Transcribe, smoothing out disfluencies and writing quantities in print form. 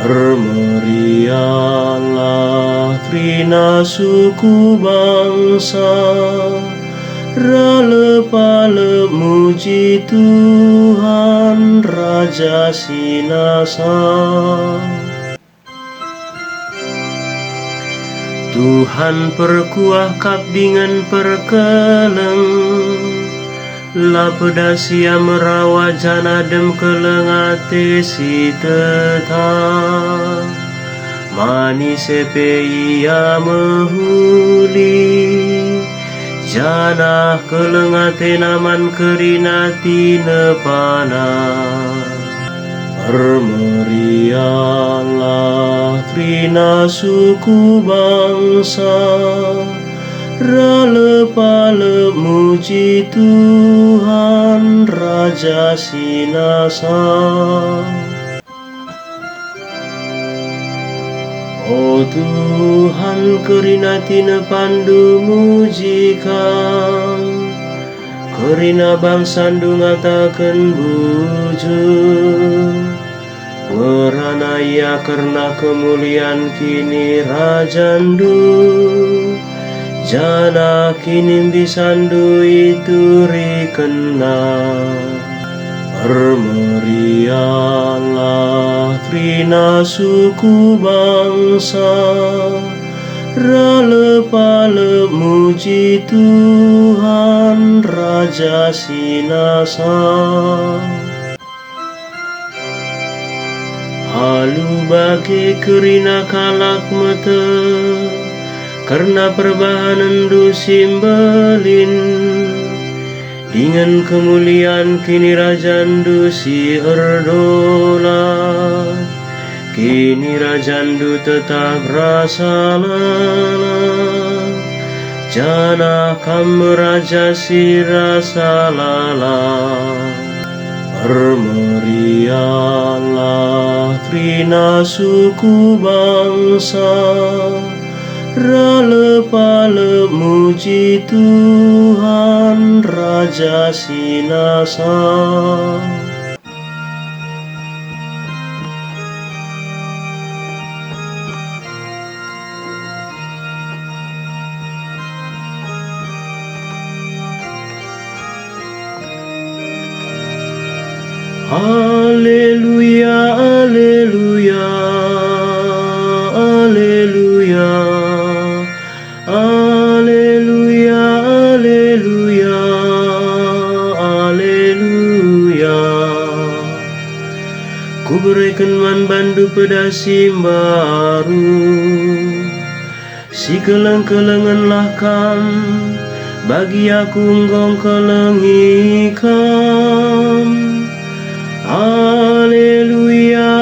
Bermeriahlah trina suku bangsa, rale-pale muji Tuhan Raja Sinasa. Tuhan perkuah kap dengan perkeleng, la pedasia merawat janadem kelengate si tetap. Mani sepe ia mehuli, jana kelengate naman kerinati nepana. Bermeriahlah trina suku bangsa, rale-pale muji Tuhan Raja Sinasa. O Tuhan kerinati nepandu mujikan, kerina bangsandu ngatakan bujur. Merana ia karena kemuliaan kini rajandu, jana kini bisandu itu rikena. Bermeriahlah trina suku bangsa, rale-pale muji Tuhan Raja Sinasa. Halu bagi kerina kalak mata, karena perbahanan du simbelin. Dengan kemuliaan kini rajandu si erdola, kini rajandu tetap rasa lala. Jana kamu raja si rasa lala. Bermeriahlah trina suku bangsa, rale-pale muji Tuhan Raja Sinasa. Haleluya, haleluya, haleluya, haleluya, haleluya, haleluya. Ku berikan man bandu pedasi baru, si keleng-kelenganlah kam, bagi aku nggong kelengikan. Haleluya,